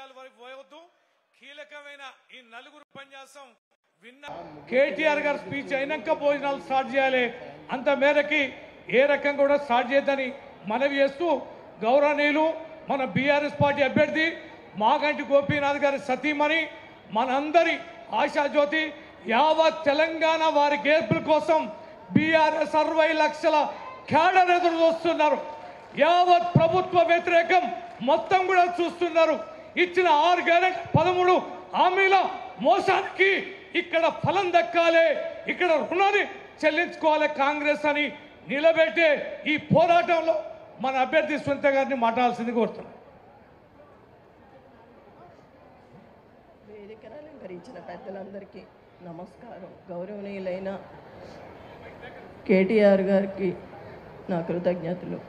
రాజకీయాల వరకు పోవద్దు. కీలకమైన ఈ నలుగురు ఉపన్యాసం విన్న కేటీఆర్ గారి స్పీచ్ అయినాక భోజనాలు స్టార్ట్ చేయాలి. అంత మేరకి ఏ రకంగా కూడా స్టార్ట్ చేయొద్దని మనవి చేస్తూ గౌరవనీయులు మన బీఆర్ఎస్ పార్టీ అభ్యర్థి మాగంటి గోపీనాథ్ గారి సతీమణి మనందరి ఆశాజ్యోతి యావత్ తెలంగాణ వారి గెలుపుల కోసం బీఆర్ఎస్ 60 లక్షల క్యాడర్ ఎదురు చూస్తున్నారు. యావత్ ప్రభుత్వ వ్యతిరేకం మొత్తం కూడా చూస్తున్నారు. ఇచ్చిన 6 గ్యారెంటీ 13 హామీల మోసానికి ఇక్కడ ఫలం దక్కాలి, ఇక్కడ రుణాన్ని చెల్లించుకోవాలి కాంగ్రెస్ అని నిలబెట్టే ఈ పోరాటంలో మన అభ్యర్థి సునీత గారిని మాట్లాడాల్సింది కోరుతున్నాను. వేదికను అలంకరించిన పెద్దలందరికీ నమస్కారం. గౌరవనీయులైన కేటీఆర్ గారికి నా కృతజ్ఞతలు.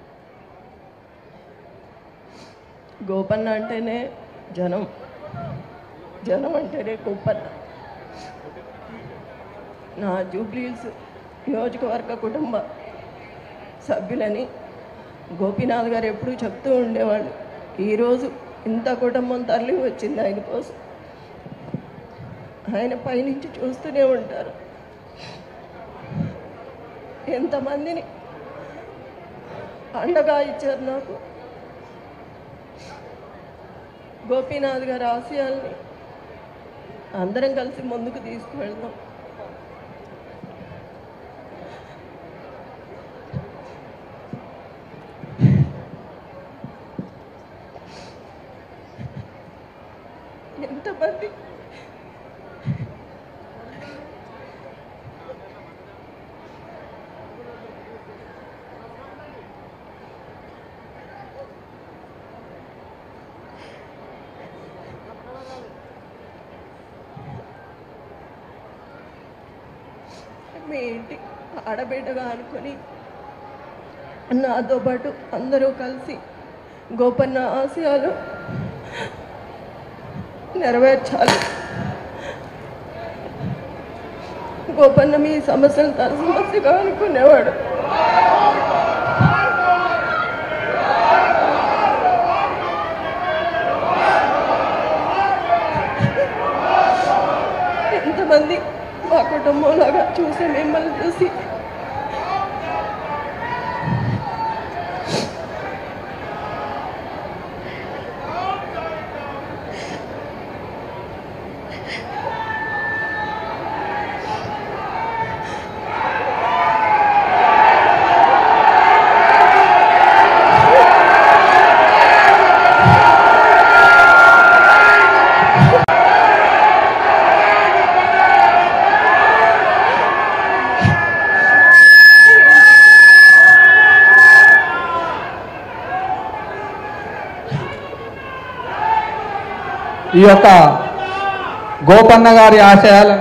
గోపన్న అంటేనే జనం, జనం అంటేనే గోపన్న. నా జూబ్లీహిల్స్ నియోజకవర్గ కుటుంబ సభ్యులని గోపీనాథ్ గారు ఎప్పుడూ చెప్తూ ఉండేవాళ్ళు. ఈరోజు ఇంత కుటుంబం తరలి వచ్చింది ఆయన కోసం. ఆయన పైనుంచి చూస్తూనే ఉంటారు. ఎంతమందిని అండగా ఇచ్చారు నాకు. గోపీనాథ్ గారి ఆశయాల్ని అందరం కలిసి ముందుకు తీసుకువెళ్దాం. ఎంతమంది మీ ఇంటి ఆడబిడ్డగా అనుకొని నాతో పాటు అందరూ కలిసి గోపన్న ఆశయాలు నెరవేర్చాలి. గోపన్న మీ సమస్యలు తన సమస్యగా అనుకునేవాడు. ఎంతమంది మా కుటుంబంలాగా చూసి మిమ్మల్ని చూసి ఈ యొక్క గోపన్న గారి ఆశయాలను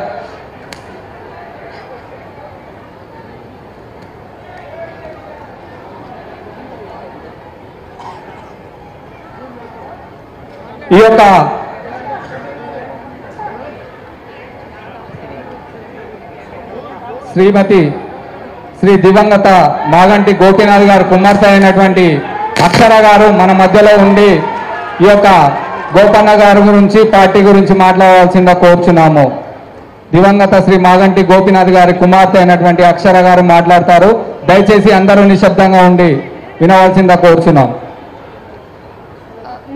శ్రీ దివంగత మాగంటి గోపీనాథ్ గారు కుమార్తె అయినటువంటి అక్షర గారు మన మధ్యలో ఉండి ఈ యొక్క గోపన్న గారి గురించి పార్టీ గురించి మాట్లాడాల్సిందా కోరుచున్నాము. దివంగత శ్రీ మాగంటి గోపీనాథ్ గారి కుమార్తె అయినటువంటి అక్షర గారు మాట్లాడతారు. దయచేసి అందరూ నిశ్శబ్దంగా ఉండి వినవలసిందా కోరుచున్నాం.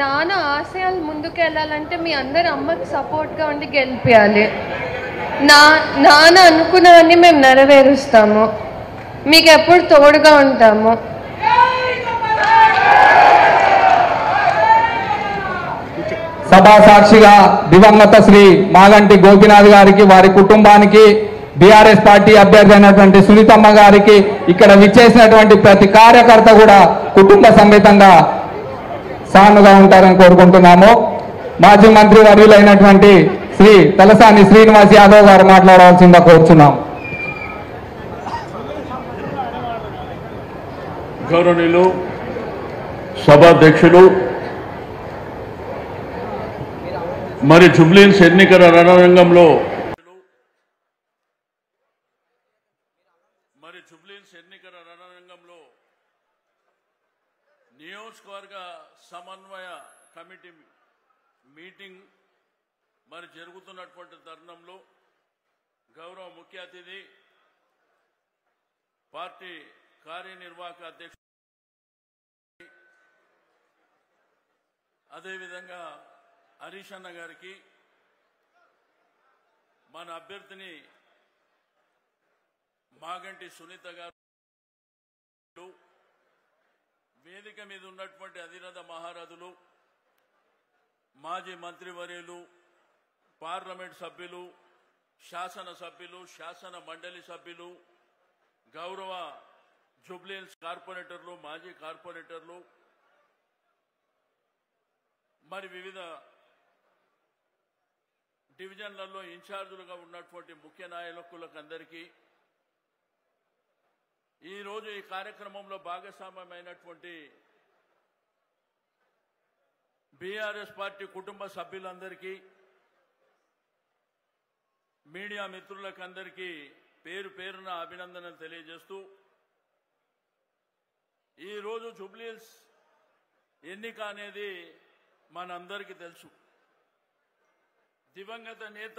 నాన్న ఆశయాలు ముందుకు వెళ్ళాలంటే మీ అందరు అమ్మకి సపోర్ట్గా ఉండి గెలిపించాలి. నాన్న అనుకున్నవన్నీ మేము నెరవేరుస్తాము. మీకు ఎప్పుడు తోడుగా ఉంటాము. సభా సాక్షిగా దివంగత శ్రీ మాగంటి గోపీనాథ్ గారికి, వారి కుటుంబానికి, బీఆర్ఎస్ పార్టీ అభ్యర్థి అయినటువంటి సునీతమ్మ గారికి, ఇక్కడ విచ్చేసినటువంటి ప్రతి కార్యకర్త కూడా కుటుంబ సమేతంగా సానుగా ఉంటారని కోరుకుంటున్నాము. మాజీ మంత్రి వర్యులైనటువంటి శ్రీ తలసాని శ్రీనివాస్ యాదవ్ గారు మాట్లాడవలసిందా కోరుచున్నాం. గౌరవనీయులు సభాధ్యక్షులు, మరి జూబ్లీహిల్స్ ఎన్నికల రణరంగంలో నియోజకవర్గ సమన్వయ కమిటీ మీటింగ్ మరి జరుగుతున్నటువంటి తరుణంలో గౌరవ ముఖ్య అతిథి పార్టీ కార్యనిర్వాహక అధ్యక్షుడు అదేవిధంగా హరీష్ అన్న గారికి మన అభ్యర్థిని మాగంటి సునీత గారు, వేదిక మీద ఉన్నటువంటి అధిరథ మహారథులు, మాజీ మంత్రివర్యులు, పార్లమెంట్ సభ్యులు, శాసన సభ్యులు, శాసన మండలి సభ్యులు, గౌరవ జూబ్లీహిల్స్ కార్పొరేటర్లు, మాజీ కార్పొరేటర్లు, మరి వివిధ డివిజన్లలో ఇన్ఛార్జీలుగా ఉన్నటువంటి ముఖ్య నాయకులకు అందరికీ ఈరోజు ఈ కార్యక్రమంలో భాగస్వామ్యమైనటువంటి బీఆర్ఎస్ పార్టీ కుటుంబ సభ్యులందరికీ, మీడియా మిత్రులకు అందరికీ పేరు పేరున అభినందనలు తెలియజేస్తూ, ఈరోజు జూబ్లీహిల్స్ ఎన్నిక అనేది మనందరికీ తెలుసు. దివంగత నేత